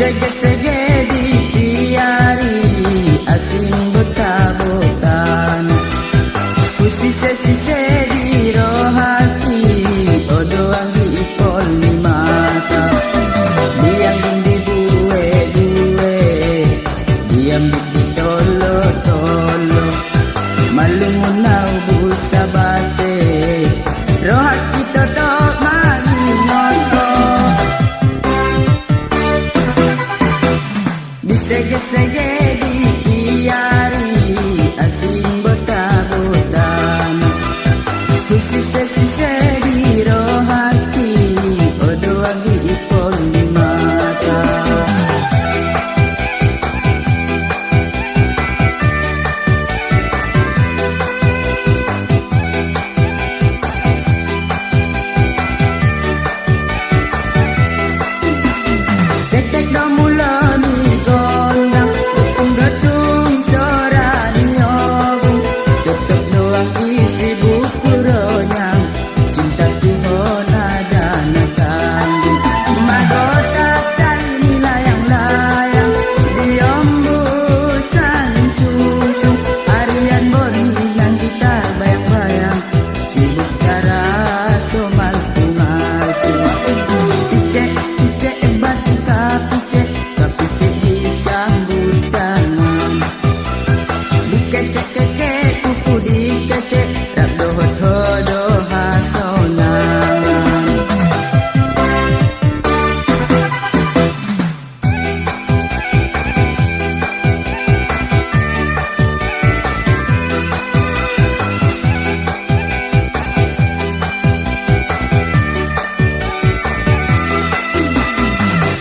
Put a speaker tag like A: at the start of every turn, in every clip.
A: Sege-sege dipiari asing bota-botan, usise-sise di rohati odoang di ipol ni mata. Diam di duwe-duwe, diam di tolo-tolo, malumunau busa base rohati totok maninoto. Sege-sege dipiari asing bota-botan, usise-sise di rohati odoang di ipol ni mata. Tetek do mula ni gondang, getung sora ni nyobong, tetep doang isi buku ronyang, cinta Tuhan ada nak tanggung. Mahkota tali ni layang-layang, diombusan susung, harian boringan kita bayang-bayang, sibuk cara somal tungal-tungal. Picek-picek batu kapicek disambut tangan, dikecek-kecek kuku dikecek, tak dohot-hodoh hasonangan.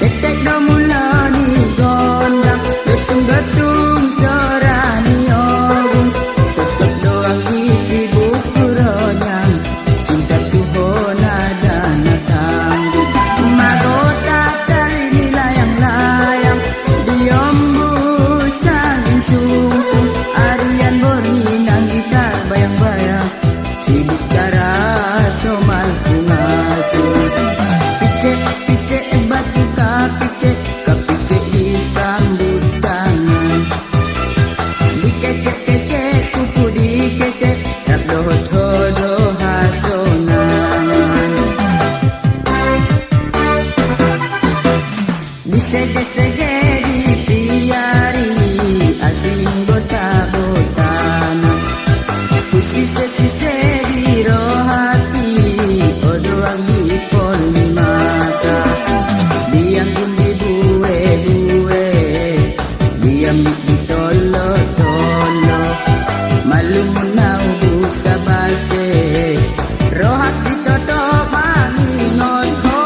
A: Tetek do mula ni gondang, getung-getung sora ni nyobong, tetep doang isi buku ronyang, cinta Tuhan ada nak tanggung. Mahkota tali ni layang-layang, diombusan susung, harian borinang gitar bayang-bayang, sibuk cara somal tungal-tungal. Picek-picek batu kapicek disambut tangan, dikecek-kecek kuku dikecek, tak dohot-hodoh hasonangan. Disege-sege dipiari asing bota-botan, usise-sise di rohati odoang di ipol ni mata. Diam di duwe-duwe, diam di tolo-tolo, malumunau busa base rohati totok maninoto.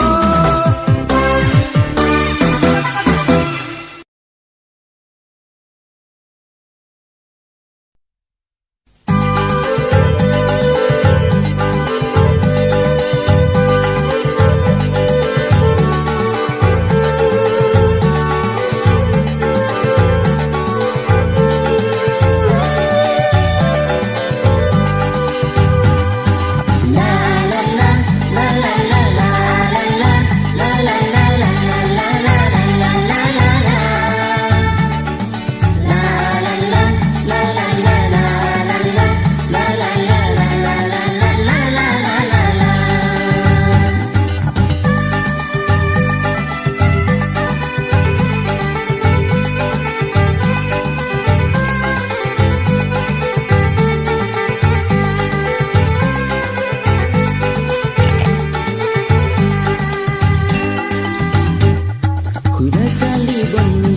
A: Kuda saliboni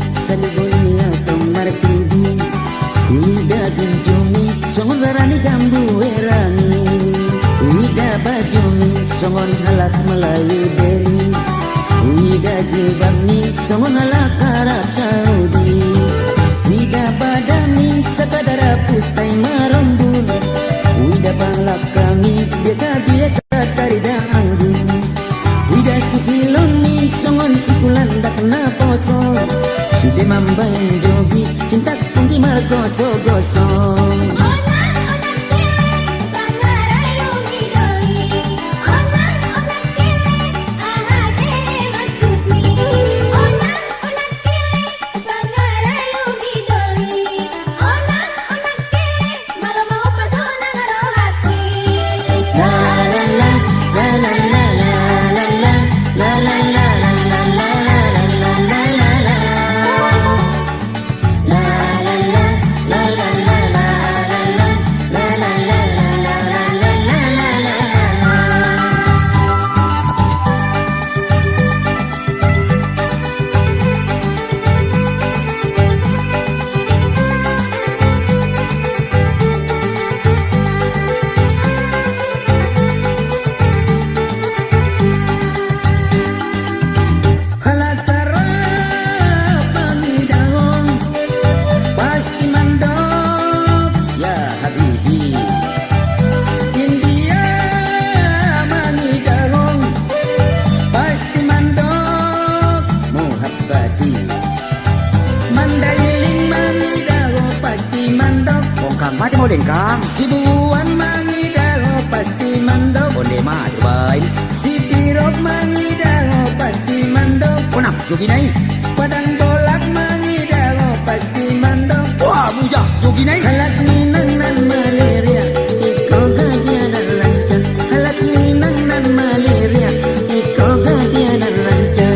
A: atau martudi, kuda genjoni songon rani jambu erani, kuda bajoni songon halak Melayu deri, kuda jebami songon halak Arab Saudi, kuda badami sekadar pustai marambul, kuda balak kami biasa-biasa tarida anggun. Wida susiloni songon sikulan dak na poso, sude mambayang jogi cinta pungki margoso-gosong.
B: mati mau dengkang.
A: Si buan mangidaho pasti mandok.
B: Onde mah terbaik.
A: Si pirok mangidaho pasti mandok.
B: Onam jogi naik.
A: Padang bolak mangidaho pasti mandok.
B: Wah bujang jogi naik.
A: Halat minang nan malaria, ikaw gadya dan lancar. Halat minang nan malaria, ikaw gadya dan lancar.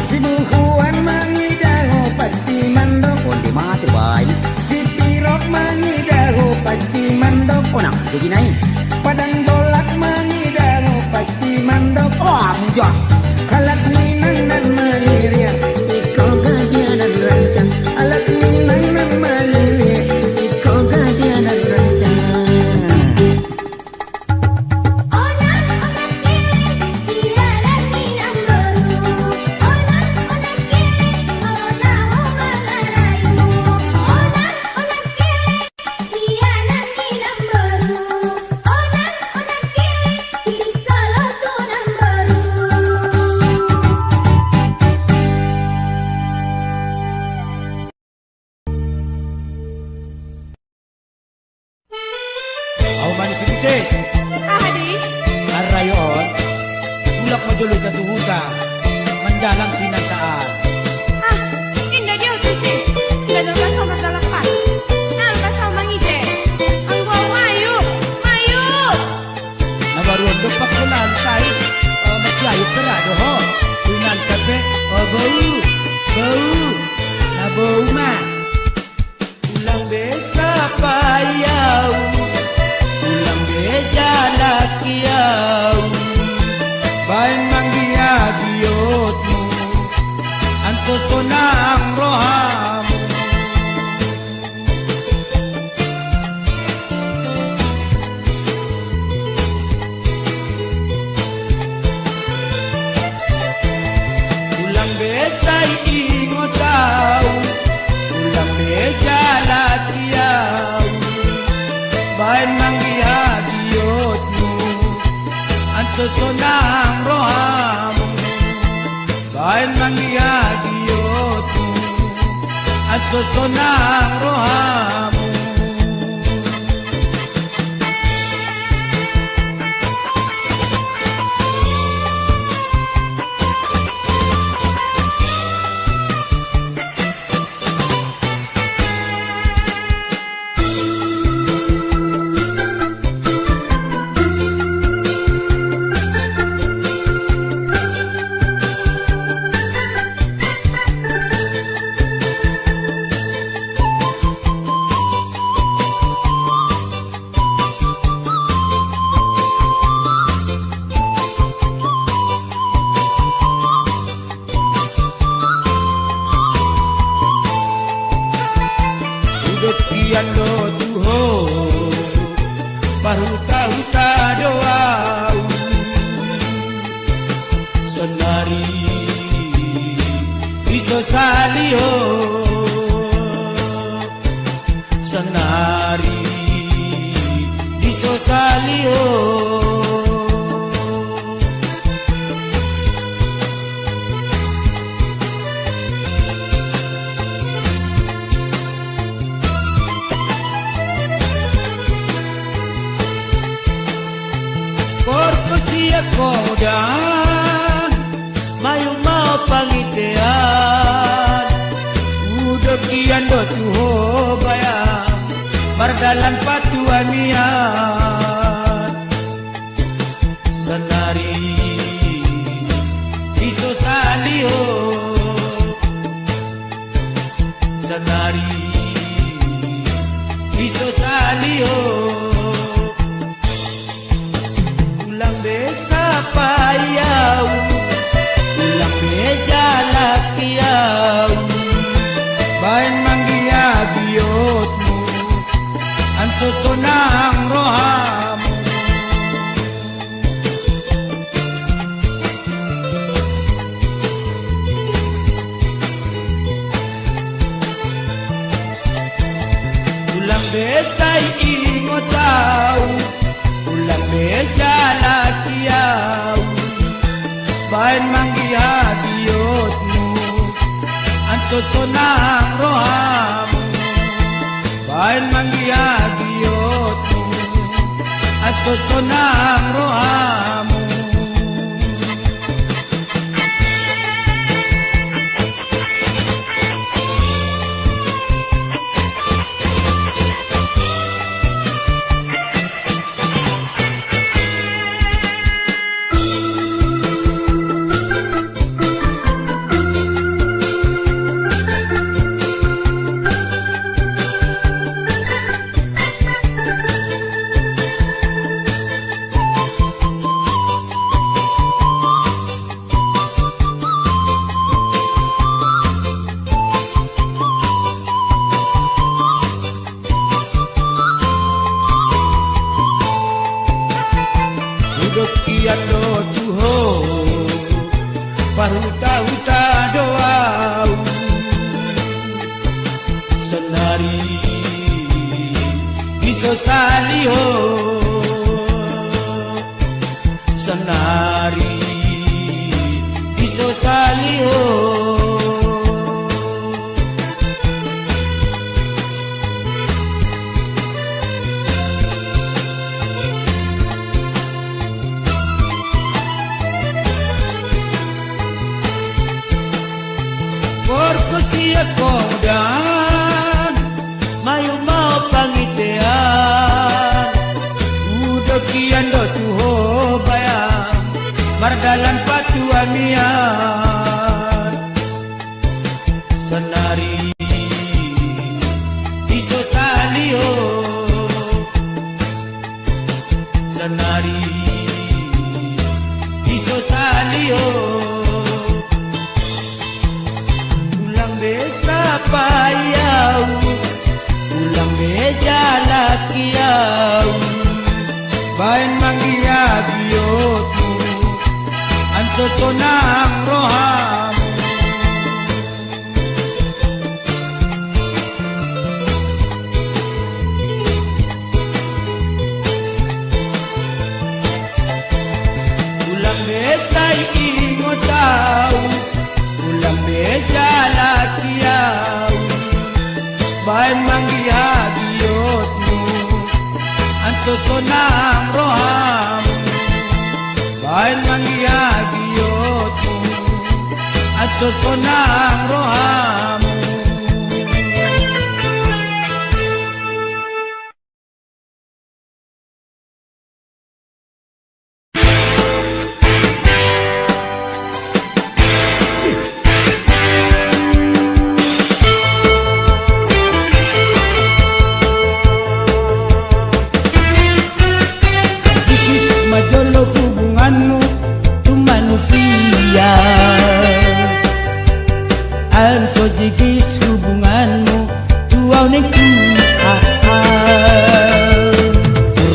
A: Si buhuan mangidaho pasti mandok.
B: Onde mah terbaik.
A: Si pirok mangidaho pasti mandok.
B: Onam jogi naik.
A: Padang bolak mangidaho pasti mandok.
B: Wah bujang.
A: Halat minang dan malaria, ikaw gadya dan rancang. Halat minang dan malaria, ikaw gadya dan rancang.
C: Manis gede.
D: Adi,
C: Arayon, ulak majulog na tuhuga, mandalang tinantaan.
D: indah dia sisi. Tidak ada sama dalapan. Nalga sama ngide. Anggo mayu, mayu.
C: Nabaruan dopak ko lantay, masyayot sarado ho. Tunan kape, bau, nabau ma. Ulang besa payaw, ulang beja lakiyaw. Bayan manggiyagiyotmu, ang susunang rohamu. Ulang besay ingot daw, ulang beja lakiyaw. Bayan manggiyagiyotmu, ang susunang rohamu. Bayan manggiyagiyotmu, ang susunang rohamu. Kian lo tuho paruta-huta doau senari iso salio senari iso salio. mardalan patu amian senari iso salio senari iso salio ulang besa payau ulang beja lakiau bain manggia biotmu anso sonang rohamu ulang besai ingotau ulang beja lakiau bain manggia biotmu anso sonang rohamu bain manggia biotmu anso sonang rohamu Kiando tuho paruta-uta doau senari iso saliho senari iso saliho Porkosia kodan mayu mau pangitean udah kian do tuho bayang mardalan patu amian senari iso salio senari iso salio besa payau ulang beja lakiau bain manggia biotmu anso sonang rohamu ulang besa ingotau ulang beja lakiau bain manggia biotmu anso sonang rohamu bain manggia biotmu anso sonang rohamu Majolo hubunganmu tu manusia Anso jigis hubunganmu tu aunek tu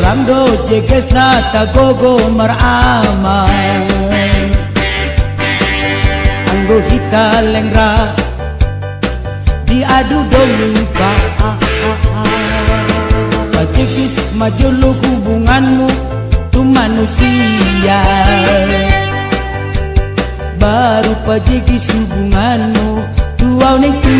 C: Rando jiges nata gogo maraman Anggo hita lengra diadu dompa Jigis majolo hubunganmu tu manusia baru pajigis hubunganmu tu aunek tu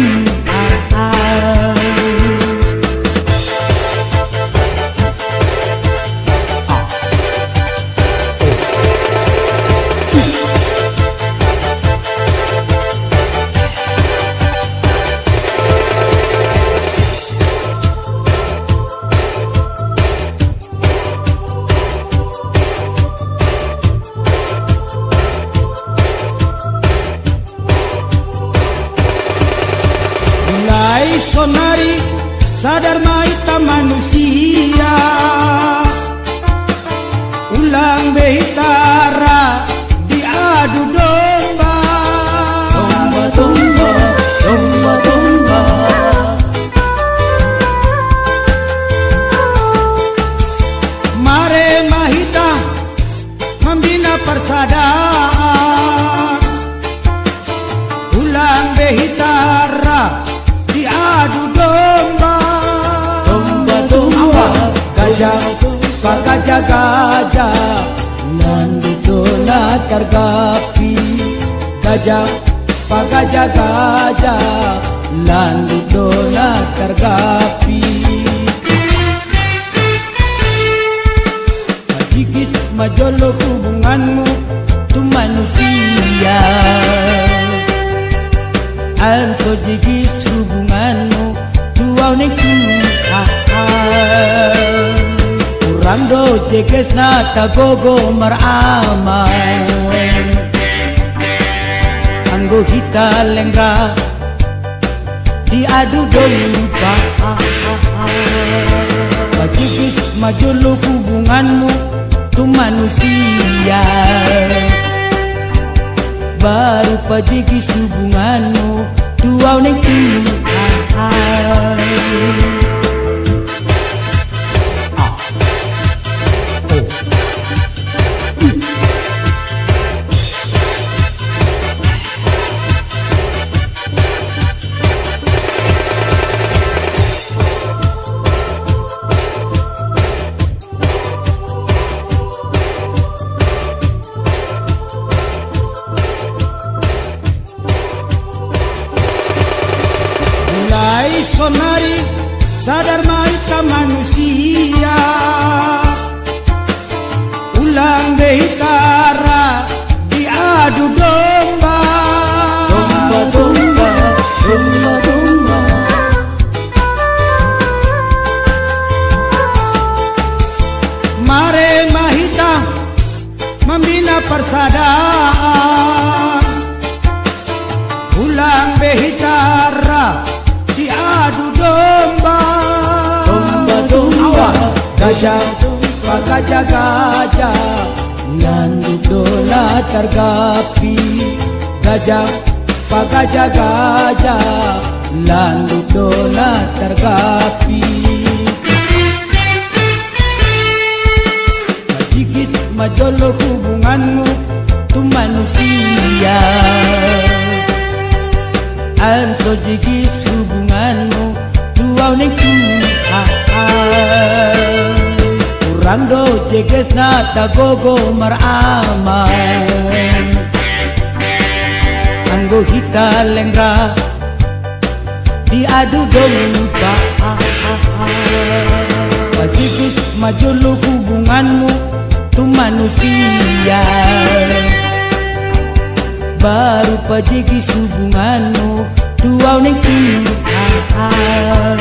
C: sonari sadar maita manusia ulang behitara diadu domba. Domba domba domba domba mare mahita membina persaudaraan ulang behitara diadu domba. Domba domba gajah pak gajah gajah nandu dona kargapi gajah pak gajah gajah nandu dona kargapi. Majikis majolo hubunganmu tu manusia anso jigis hubunganmu tuau neku kurang do jeges nata gogo maraman anggo hita lengra diadu domba. Majikis majolo hubunganmu tu manusia baru pajikis hubunganmu tuau neng Tuhan. Sonari sadar maita manusia ulang behitara diadu domba. Domba domba domba domba mare mahita membina persaudaraan ulang behitara diadu domba. Domba domba gajah pak gajah gajah nandu dola tergapi gajah pak gajah gajah nandu dola tergapi. Majikis majolo hubunganmu tu manusia anso jigis hubunganmu tuau neng Tuhan. Kurang do jeges nata gogo maraman anggo hita lengra diadu domba. Majikis majolo hubunganmu tu manusia baru pajikis hubunganmu tuau neng Tuhan.